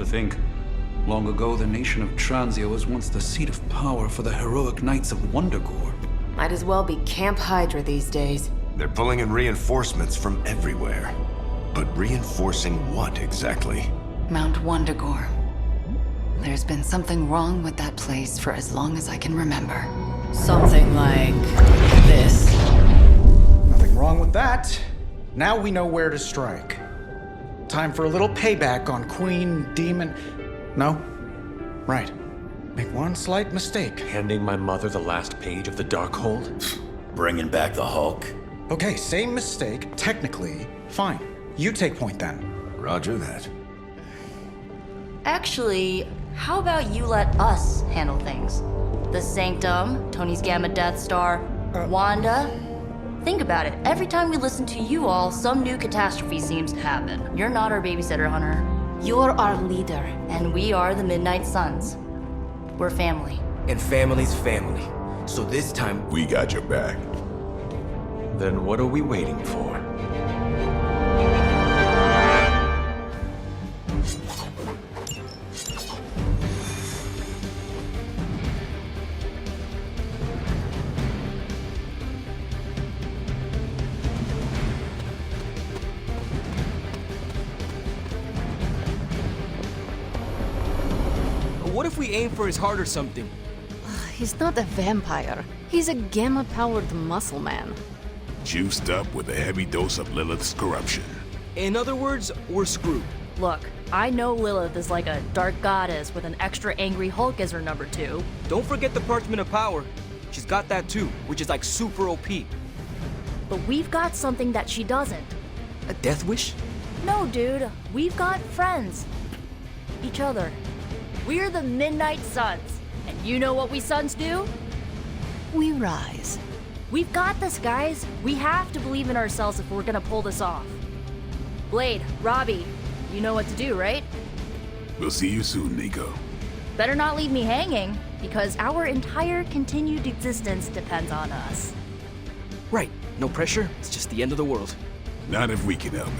To think, long ago the nation of Transia was once the seat of power for the heroic knights of Wondergore. Might as well be Camp Hydra these days. They're pulling in reinforcements from everywhere. But reinforcing what exactly? Mount Wondergore. There's been something wrong with that place for as long as I can remember. Something like this. Nothing wrong with that. Now we know where to strike. Time for a little payback on Queen, Demon... No? Right. Make one slight mistake. Handing my mother the last page of the Darkhold? Bringing back the Hulk. Okay, same mistake. Technically, fine. You take point then. Roger that. Actually, how about you let us handle things? The Sanctum, Tony's Gamma Death Star, Wanda. Think about it. Every time we listen to you all, some new catastrophe seems to happen. You're not our babysitter, Hunter. You're our leader. And we are the Midnight Suns. We're family. And family's family. So this time, We got your back. Then what are we waiting for? What if we aim for his heart or something? He's not a vampire. He's a gamma-powered muscle man. Juiced up with a heavy dose of Lilith's corruption. In other words, we're screwed. Look, I know Lilith is like a dark goddess with an extra angry Hulk as her number 2. Don't forget the Parchment of Power. She's got that too, which is like super OP. But we've got something that she doesn't. A death wish? No, dude. We've got friends. Each other. We're the Midnight Suns. And you know what we Suns do? We rise. We've got this, guys. We have to believe in ourselves if we're gonna pull this off. Blade, Robbie, you know what to do, right? We'll see you soon, Nico. Better not leave me hanging, because our entire continued existence depends on us. Right. No pressure. It's just the end of the world. Not if we can help it.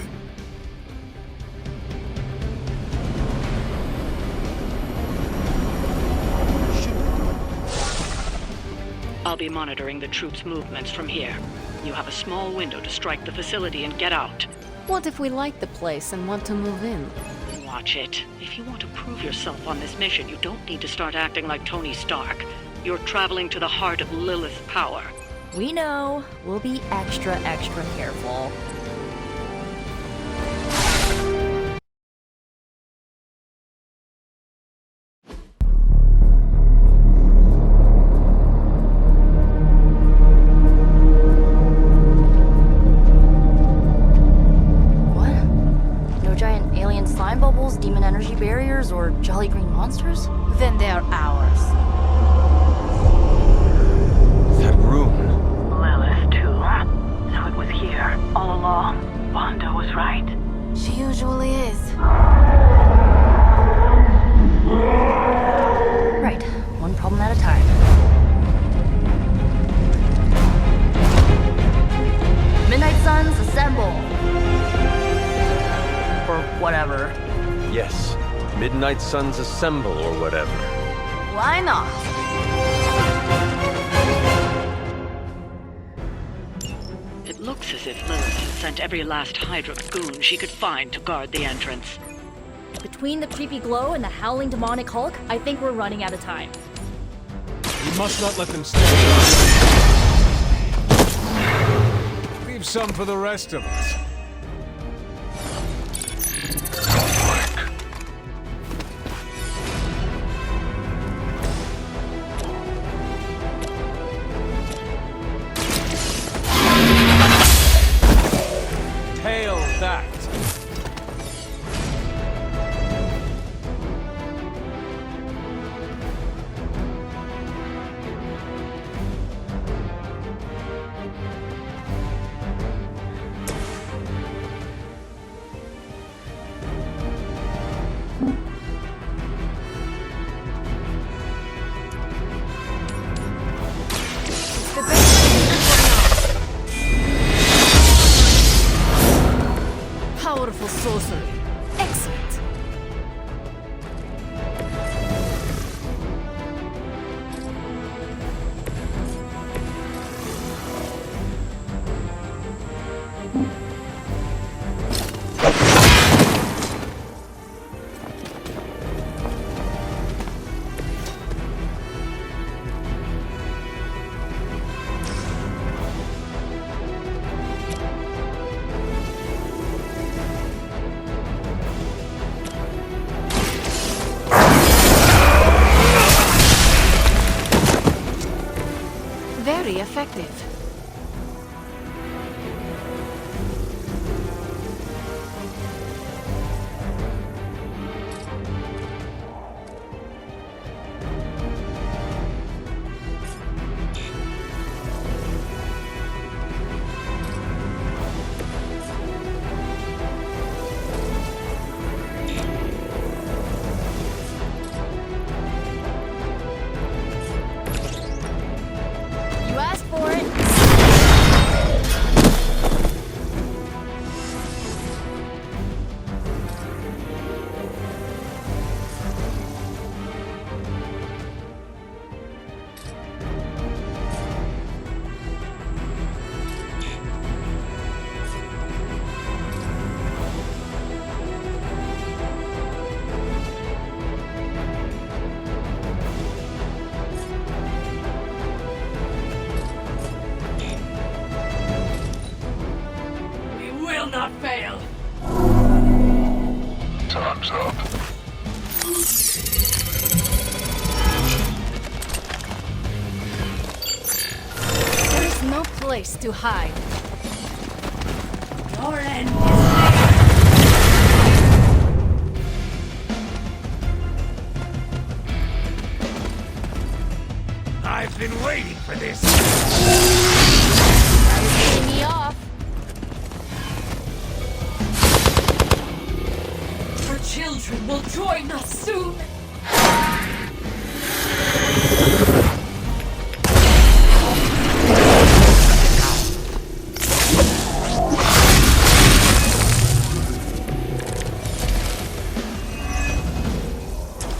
I'll be monitoring the troops' movements from here. You have a small window to strike the facility and get out. What if we like the place and want to move in? Watch it. If you want to prove yourself on this mission, you don't need to start acting like Tony Stark. You're traveling to the heart of Lilith's power. We know. We'll be extra careful. Demon energy barriers or jolly green monsters? Then they're ours. That room. Lilith, too. So it was here, all along. Wanda was right. She usually is. Right. One problem at a time. Midnight Suns, assemble! Or whatever. Yes. Midnight Suns assemble or whatever. Why not? It looks as if Lilith has sent every last Hydra goon she could find to guard the entrance. Between the creepy glow and the howling demonic Hulk, I think we're running out of time. We must not let them stay. Leave some for the rest of us. Hail that. perspective. You asked for it. We will not fail. Time's up. There is no place to hide. Your end is near. I've been waiting for this. Pay me off. Our children will join us soon.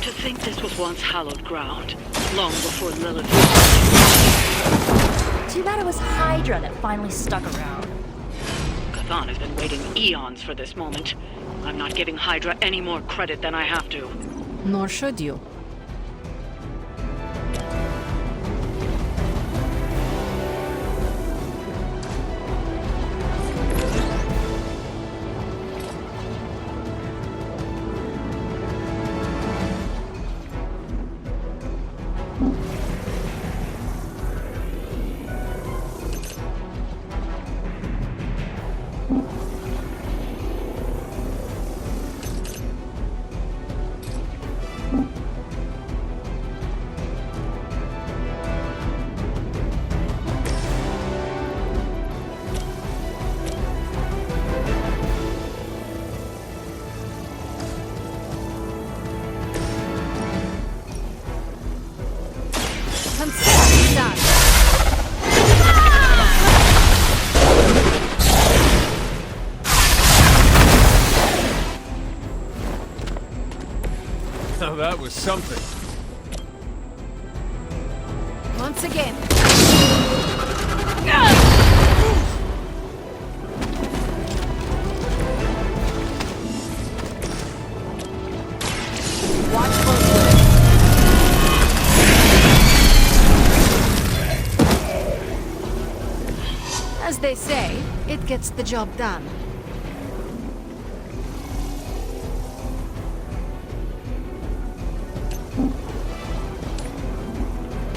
To think this was once hallowed ground, long before Lilith. Too bad it was Hydra that finally stuck around. Cathan has been waiting eons for this moment. I'm not giving Hydra any more credit than I have to. Nor should you. Consider done. Now that was something. Once again. Watch closely. As they say, it gets the job done.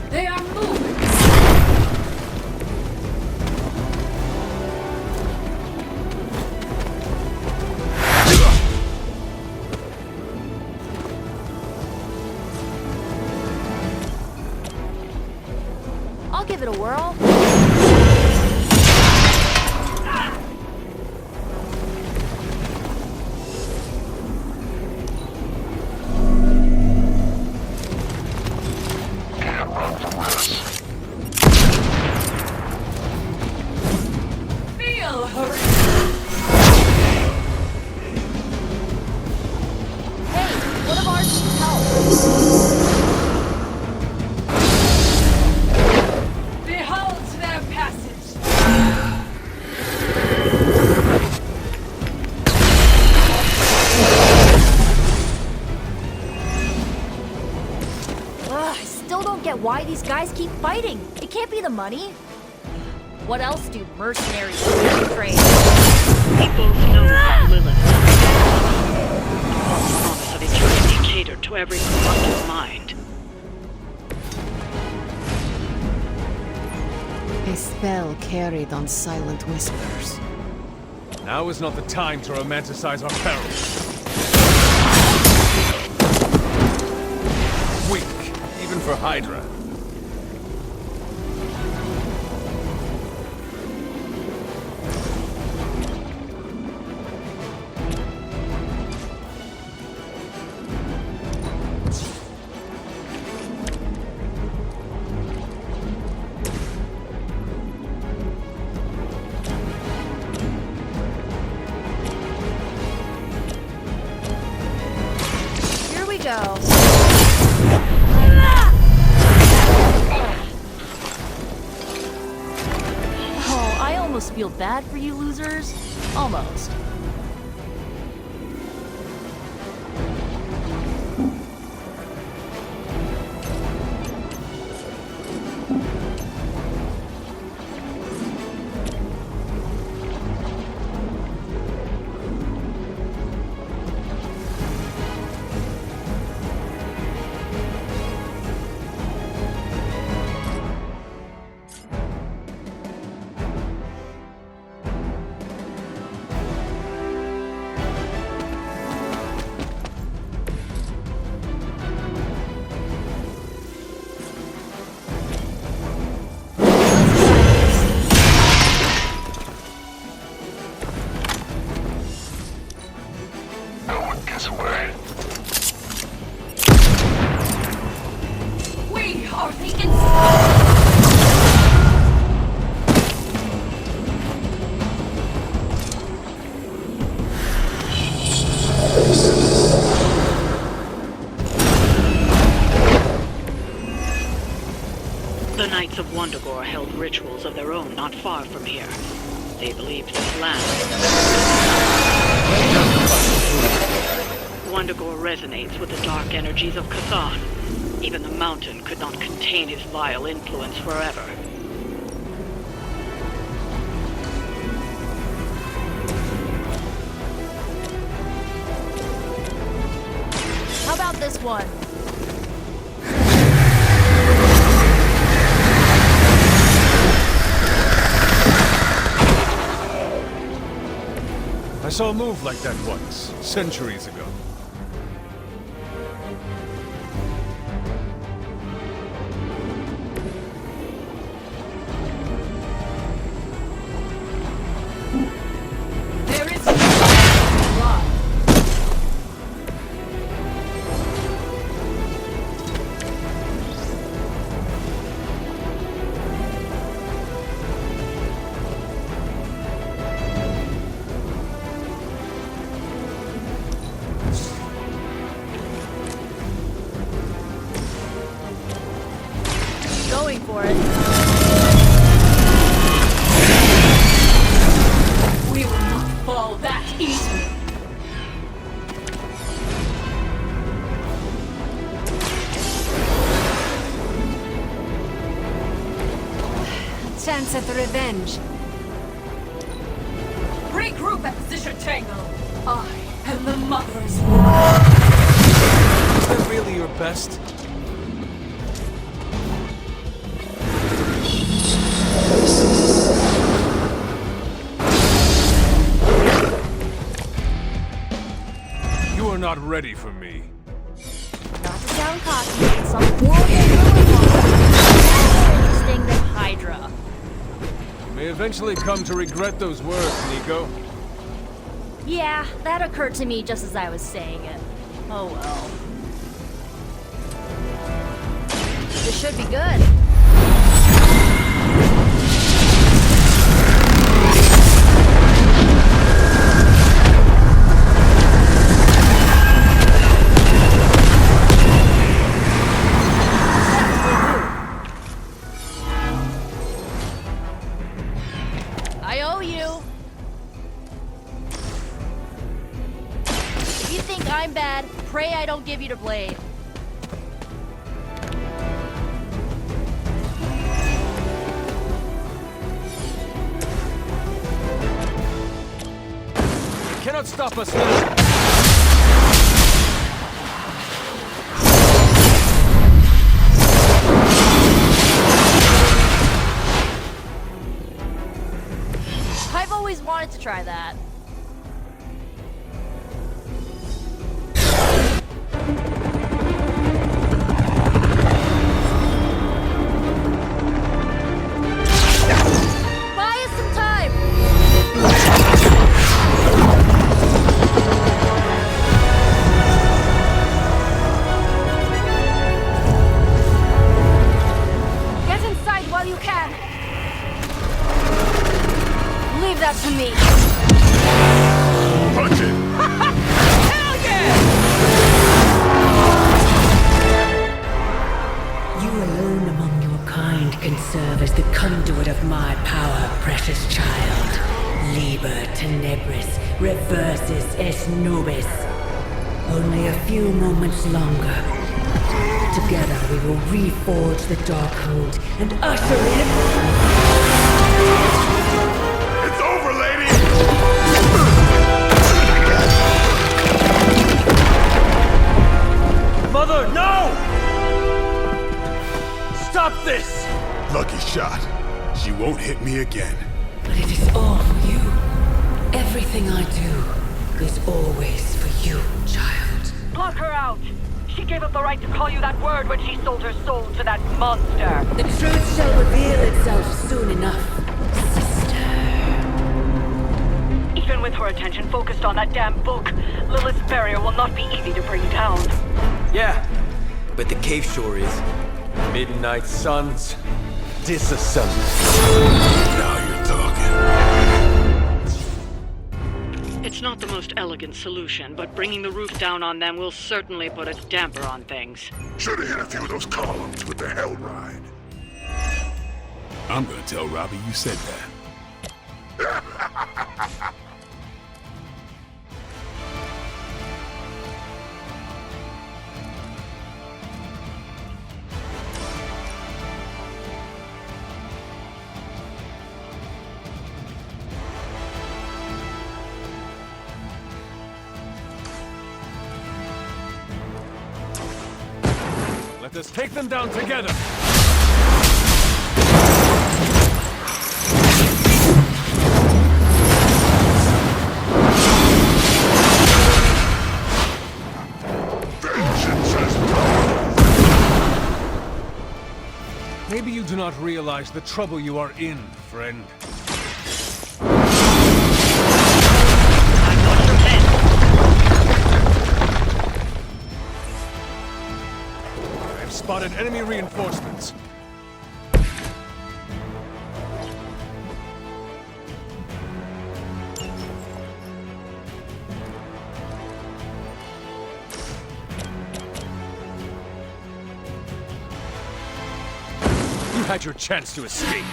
They are moving! I'll give it a whirl. Can't run from this. Feel her! Hey, one of ours needs help. Behold their passage! Ugh, I still don't get why these guys keep fighting. It can't be the money. What else do mercenaries trade? We both know that Lilith. The false promise of eternity catered to every corrupted mind. A spell carried on silent whispers. Now is not the time to romanticize our perils. Weak, even for Hydra. Go. Oh, I almost feel bad for you losers. Almost. We are the The Knights of Wondagore held rituals of their own not far from here. They believed this land. Wondagore resonates with the dark energies of Cathan. Even the mountain could not contain his vile influence forever. How about this one? I saw a move like that once, centuries ago. There is Going for it. We will not fall that easily. Chance at revenge. Regroup at position tango. I am the mother's Is that really your best? You are not ready for me. Not to sound cocky, but some horrible villain more interesting than Hydra. You may eventually come to regret those words, Nico. Yeah, that occurred to me just as I was saying it. Oh well. This should be good. I owe you. If you think I'm bad, pray I don't give you the blame. You cannot stop us now. as the conduit of my power, precious child. Liber tenebris reversus es nobis. Only a few moments longer. Together we will reforge the Darkhold and usher in... It's over, lady! Mother, no! Stop this! Lucky shot. She won't hit me again. But it is all for you. Everything I do is always for you, child. Block her out! She gave up the right to call you that word when she sold her soul to that monster. The truth shall reveal itself soon enough, sister. Even with her attention focused on that damn book, Lilith's barrier will not be easy to bring down. Yeah, but the cave shore is. Midnight Suns, disassemble. Now you're talking. It's not the most elegant solution, but bringing the roof down on them will certainly put a damper on things. Should've hit a few of those columns with the hell ride. I'm gonna tell Robbie you said that. Let us take them down together! Maybe you do not realize the trouble you are in, friend. Spotted enemy reinforcements. You had your chance to escape.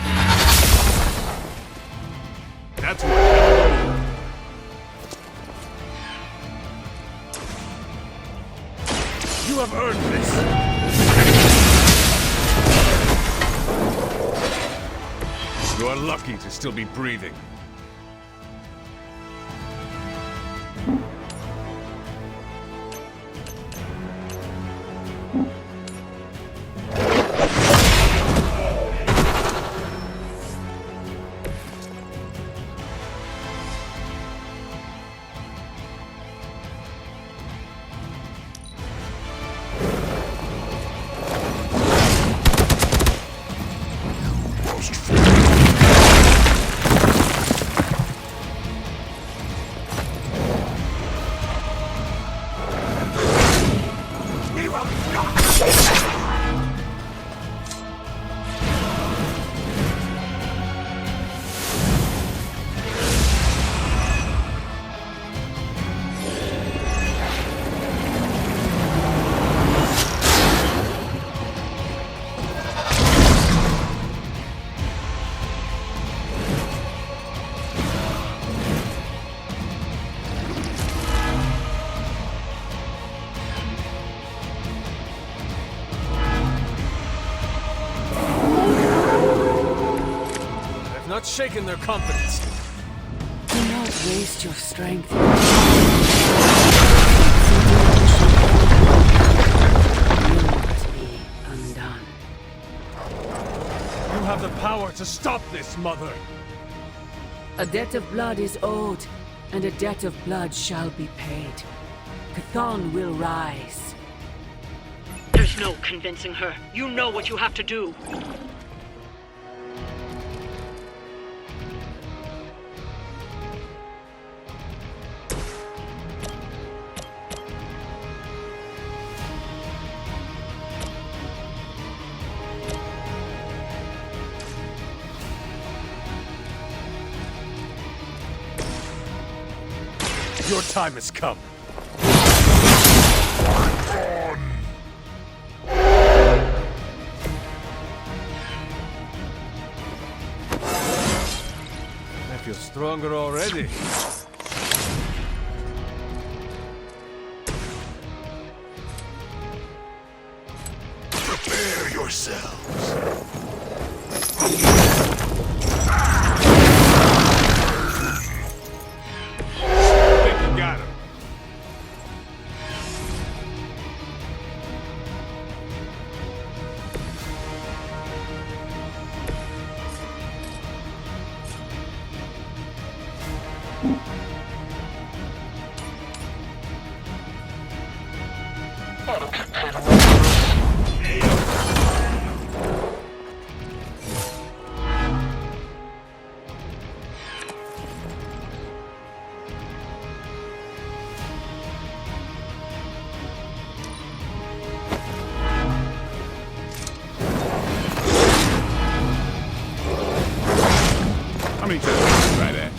That's what. You have earned this. You are lucky to still be breathing. Not shaken their confidence. Do not waste your strength. You must be undone. You have the power to stop this, Mother. A debt of blood is owed, and a debt of blood shall be paid. Chthon will rise. There's no convincing her. You know what you have to do. Your time has come. stronger already. Prepare yourselves. I think you got him. How many times did you try that?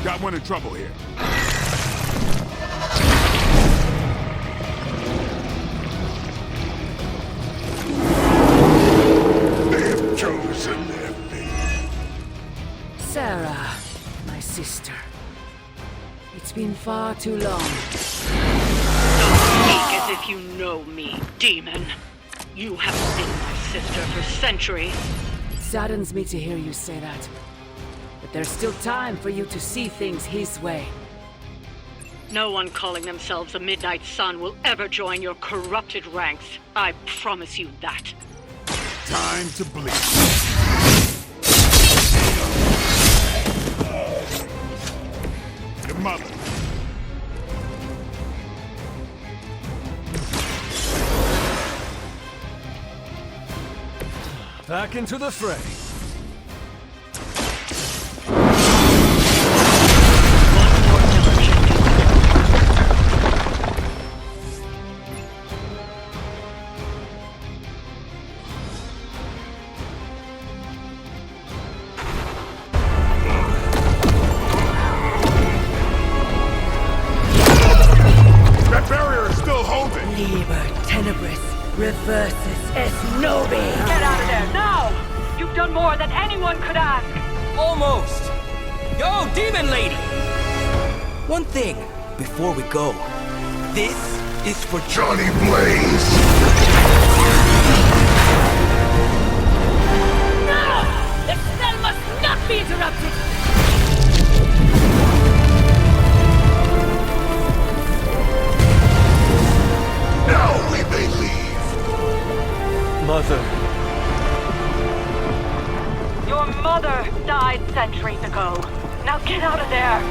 Got one in trouble here. They've chosen their fate. Sarah, my sister. It's been far too long. Don't speak as if you know me, demon. You haven't been my sister for centuries. It saddens me to hear you say that. But there's still time for you to see things his way. No one calling themselves a Midnight Sun will ever join your corrupted ranks. I promise you that. Time to bleed. Your mother. Back into the fray. That barrier is still holding. Liber tenebris reversus es nobi. Get out of there, now! You've done more than anyone could ask! Almost. Yo, demon lady! One thing before we go. This is for Johnny Blaze. No! The spell must not be interrupted! Now we may leave. Mother. Your mother died centuries ago. Now get out of there!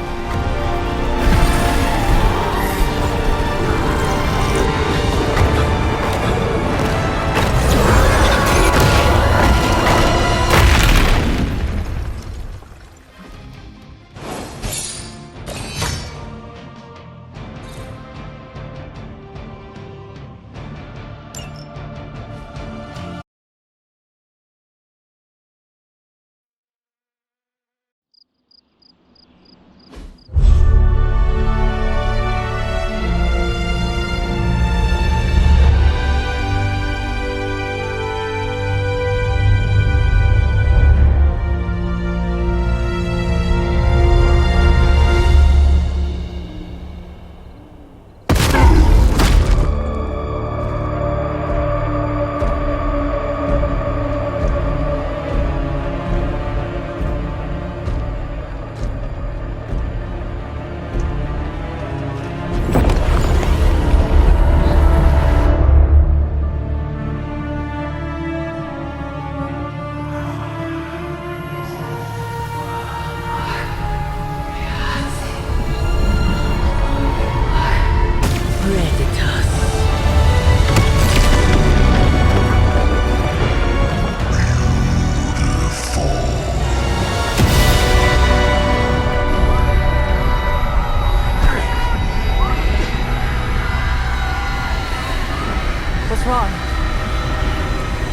wrong?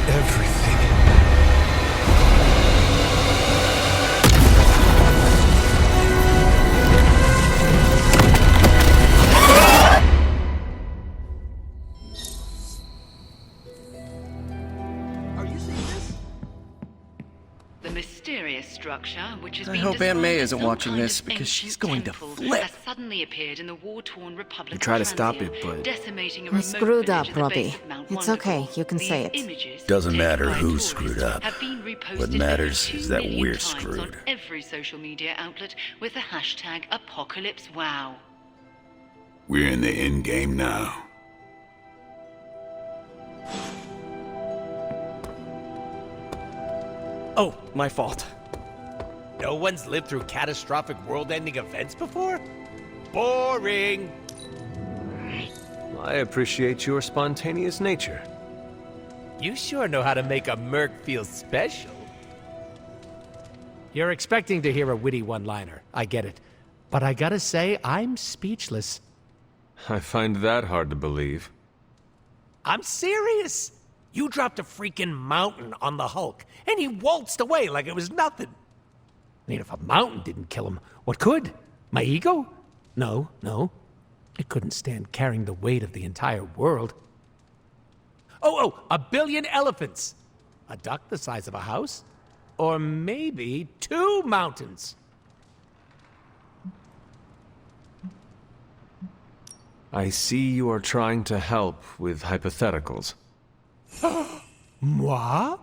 Everything. The mysterious structure, which has I been hope Aunt May described as isn't some watching kind this of because she's ancient going to temple, flip. has suddenly appeared in the war-torn Republic We of try to stop Transia, it, but decimating a We remote screwed village up, at the Robbie. base of Mount It's Wonderful. okay, you can These say it. images, Doesn't taken matter by who tourists, screwed up. have been reposted What over matters 2 is that million we're times screwed. on every social media outlet with the hashtag #ApocalypseWow. We're in the end game now. Oh, my fault. No one's lived through catastrophic world-ending events before? Boring! I appreciate your spontaneous nature. You sure know how to make a merc feel special. You're expecting to hear a witty one-liner. I get it. But I gotta say, I'm speechless. I find that hard to believe. I'm serious! You dropped a freaking mountain on the Hulk, and he waltzed away like it was nothing. I mean, if a mountain didn't kill him, what could? My ego? No, no. It couldn't stand carrying the weight of the entire world. Oh, 1 billion elephants! A duck the size of a house? Or maybe 2 mountains. I see you are trying to help with hypotheticals. Moi?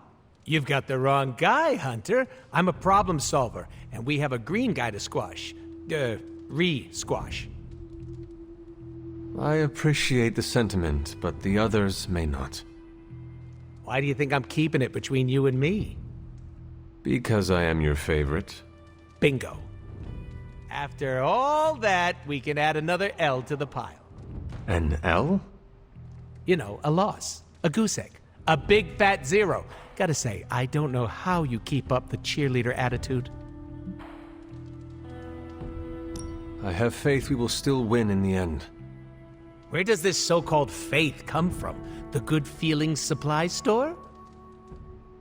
You've got the wrong guy, Hunter. I'm a problem solver, and we have a green guy to squash. Re-squash. I appreciate the sentiment, but the others may not. Why do you think I'm keeping it between you and me? Because I am your favorite. Bingo. After all that, we can add another L to the pile. An L? You know, a loss. A goose egg. A big fat 0. Gotta say, I don't know how you keep up the cheerleader attitude. I have faith we will still win in the end. Where does this so-called faith come from? The Good Feelings supply store?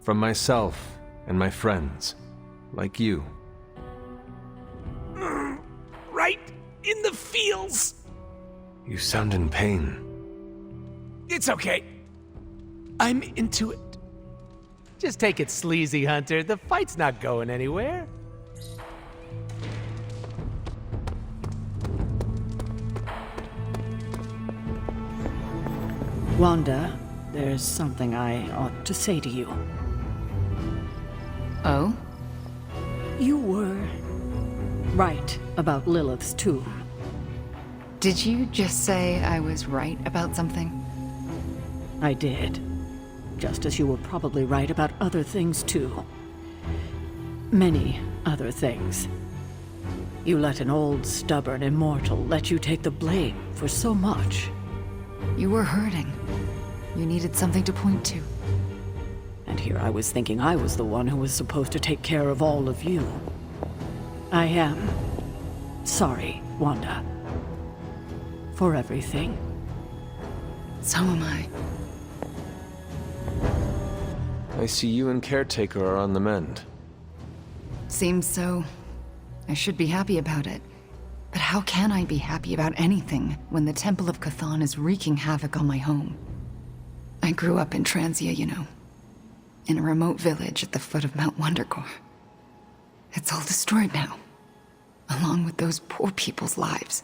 From myself and my friends, like you. Right in the feels. You sound in pain. It's okay. I'm into it. Just take it sleazy, Hunter. The fight's not going anywhere. Wanda, there's something I ought to say to you. Oh? You were right about Lilith's tomb. Did you just say I was right about something? I did. Just as you were probably right about other things, too. Many other things. You let an old, stubborn immortal let you take the blame for so much. You were hurting. You needed something to point to. And here I was thinking I was the one who was supposed to take care of all of you. I am sorry, Wanda. For everything. So am I. I see you and Caretaker are on the mend. Seems so. I should be happy about it. But how can I be happy about anything when the Temple of Cthon is wreaking havoc on my home? I grew up in Transia, you know. In a remote village at the foot of Mount Wondergore. It's all destroyed now. Along with those poor people's lives.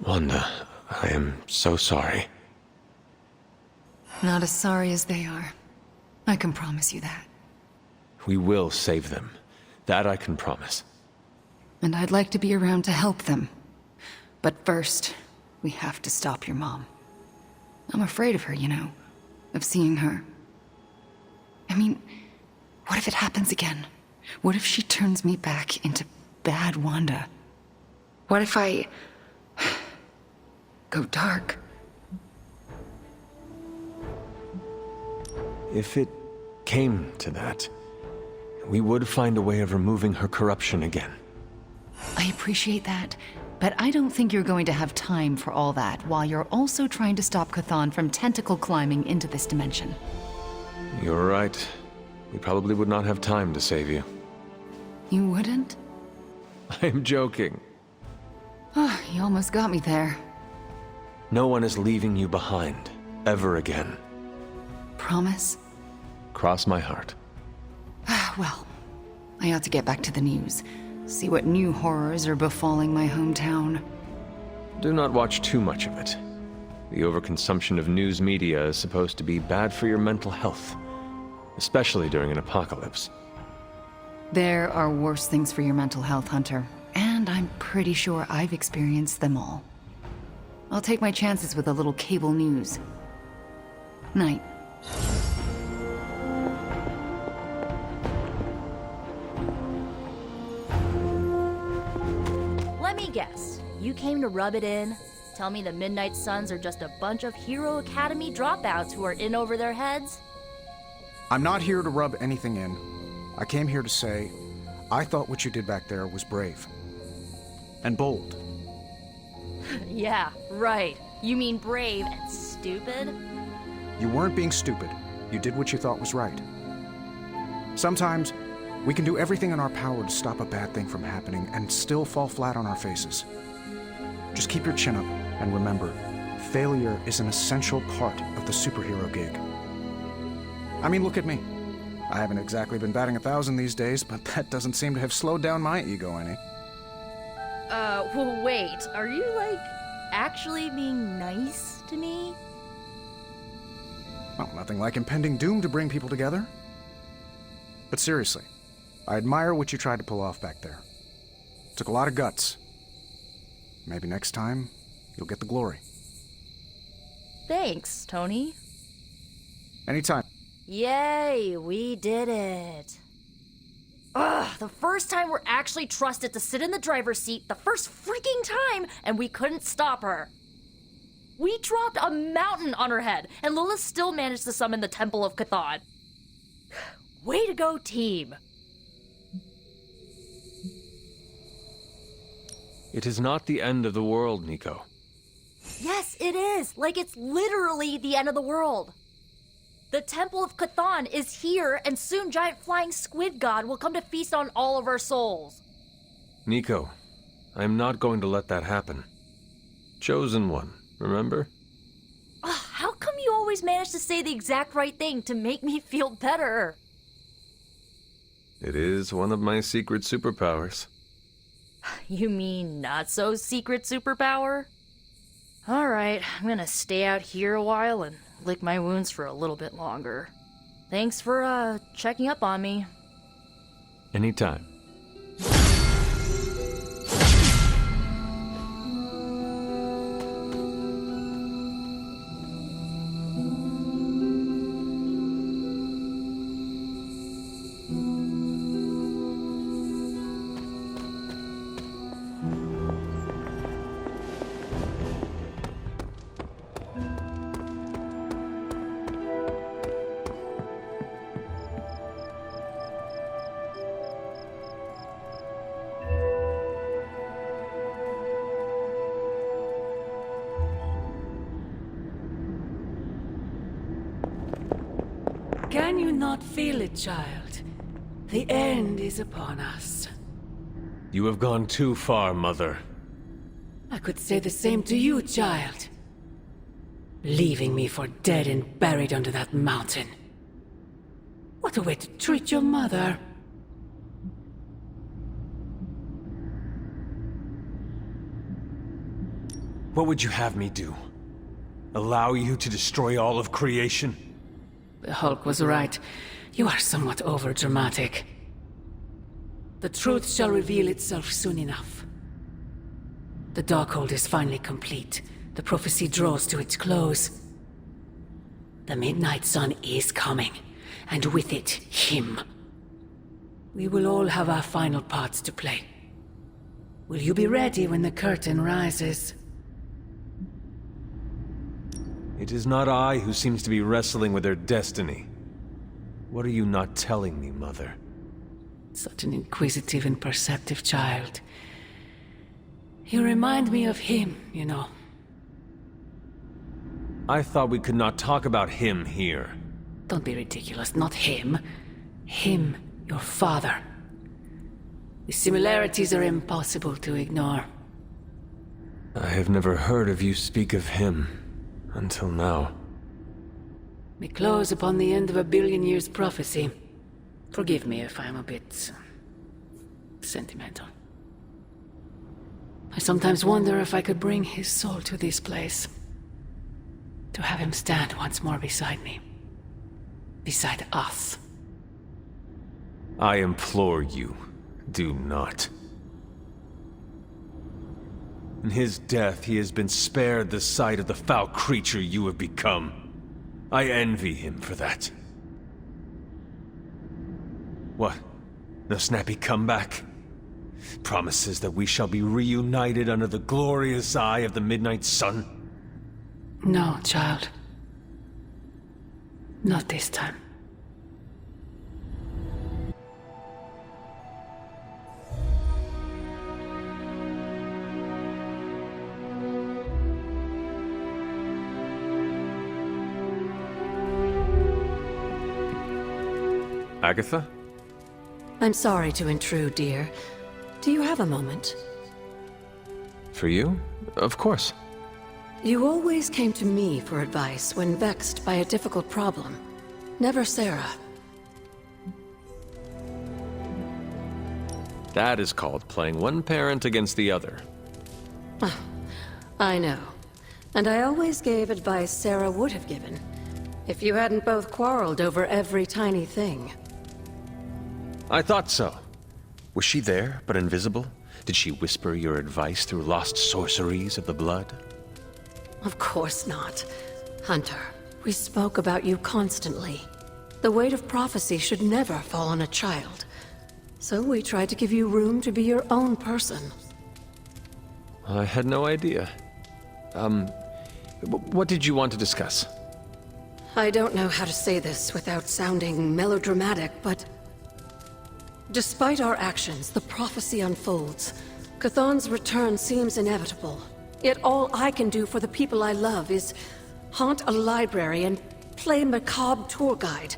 Wanda, I am so sorry. Not as sorry as they are. I can promise you that. We will save them. That I can promise. And I'd like to be around to help them. But first, we have to stop your mom. I'm afraid of her, you know. Of seeing her. I mean, what if it happens again? What if she turns me back into bad Wanda? What if I go dark? If it came to that, we would find a way of removing her corruption again. I appreciate that, But I don't think you're going to have time for all that while you're also trying to stop Chthon from tentacle climbing into this dimension. You're right. We probably would not have time to save you. You wouldn't? I'm joking. Oh, you almost got me there. No one is leaving you behind, ever again. Promise? Cross my heart. Well, I ought to get back to the news. See what new horrors are befalling my hometown. Do not watch too much of it. The overconsumption of news media is supposed to be bad for your mental health, especially during an apocalypse. There are worse things for your mental health, Hunter, and I'm pretty sure I've experienced them all. I'll take my chances with a little cable news. Night. Let me guess. You came to rub it in? Tell me the Midnight Suns are just a bunch of Hero Academy dropouts who are in over their heads? I'm not here to rub anything in. I came here to say, I thought what you did back there was brave. And bold. Yeah, right. You mean brave and stupid? You weren't being stupid. You did what you thought was right. Sometimes, we can do everything in our power to stop a bad thing from happening and still fall flat on our faces. Just keep your chin up and remember, failure is an essential part of the superhero gig. I mean, look at me. I haven't exactly been batting 1,000 these days, but that doesn't seem to have slowed down my ego any. Well, wait. Are you, like, actually being nice to me? Well, nothing like impending doom to bring people together. But seriously, I admire what you tried to pull off back there. Took a lot of guts. Maybe next time, you'll get the glory. Thanks, Tony. Anytime. Yay, we did it. Ugh, the first time we're actually trusted to sit in the driver's seat, the first freaking time, and we couldn't stop her. We dropped a mountain on her head, and Lilith still managed to summon the Temple of Chthon. Way to go, team. It is not the end of the world, Nico. Yes, it is. Like it's literally the end of the world. The Temple of Chthon is here, and soon giant flying squid god will come to feast on all of our souls. Nico, I am not going to let that happen. Chosen one, remember? How come you always manage to say the exact right thing to make me feel better? It is one of my secret superpowers. You mean not so secret superpower? Alright, I'm gonna stay out here a while and lick my wounds for a little bit longer. Thanks for, checking up on me. Anytime. Can you not feel it, child? The end is upon us. You have gone too far, Mother. I could say the same to you, child. Leaving me for dead and buried under that mountain. What a way to treat your mother. What would you have me do? Allow you to destroy all of creation? The Hulk was right. You are somewhat overdramatic. The truth shall reveal itself soon enough. The Darkhold is finally complete. The prophecy draws to its close. The Midnight Sun is coming, and with it, him. We will all have our final parts to play. Will you be ready when the curtain rises? It is not I who seems to be wrestling with their destiny. What are you not telling me, Mother? Such an inquisitive and perceptive child. You remind me of him, you know. I thought we could not talk about him here. Don't be ridiculous, not him. Him, your father. The similarities are impossible to ignore. I have never heard of you speak of him until now. We close upon the end of a billion years prophecy. Forgive me if I'm a bit sentimental. I sometimes wonder if I could bring his soul to this place. To have him stand once more beside me. Beside us. I implore you, do not. In his death, he has been spared the sight of the foul creature you have become. I envy him for that. What? No snappy comeback? Promises that we shall be reunited under the glorious eye of the midnight sun? No, child. Not this time. Agatha? I'm sorry to intrude, dear. Do you have a moment? For you? Of course. You always came to me for advice when vexed by a difficult problem. Never Sarah. That is called playing one parent against the other. I know. And I always gave advice Sarah would have given, if you hadn't both quarreled over every tiny thing. I thought so. Was she there, but invisible? Did she whisper your advice through lost sorceries of the blood? Of course not. Hunter, we spoke about you constantly. The weight of prophecy should never fall on a child. So we tried to give you room to be your own person. I had no idea. What did you want to discuss? I don't know how to say this without sounding melodramatic, but... despite our actions, the prophecy unfolds. Chthon's return seems inevitable. Yet all I can do for the people I love is haunt a library and play macabre tour guide.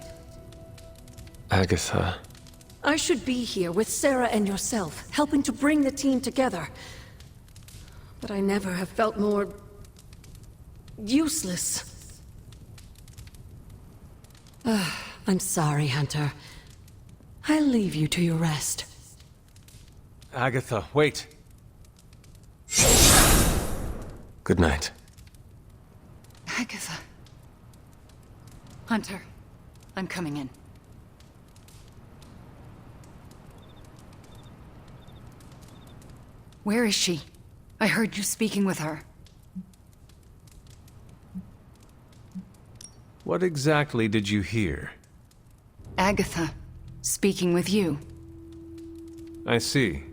Agatha. I should be here with Sarah and yourself, helping to bring the team together. But I never have felt more... useless. I'm sorry, Hunter. I'll leave you to your rest. Agatha, wait. Good night. Agatha. Hunter, I'm coming in. Where is she? I heard you speaking with her. What exactly did you hear? Agatha, speaking with you. I see.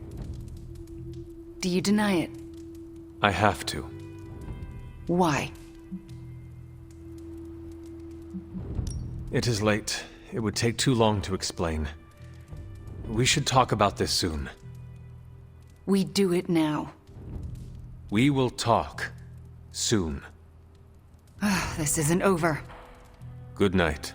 Do you deny it? I have to. Why? It is late. It would take too long to explain. We should talk about this soon. We do it now. We will talk. Soon. This isn't over. Good night.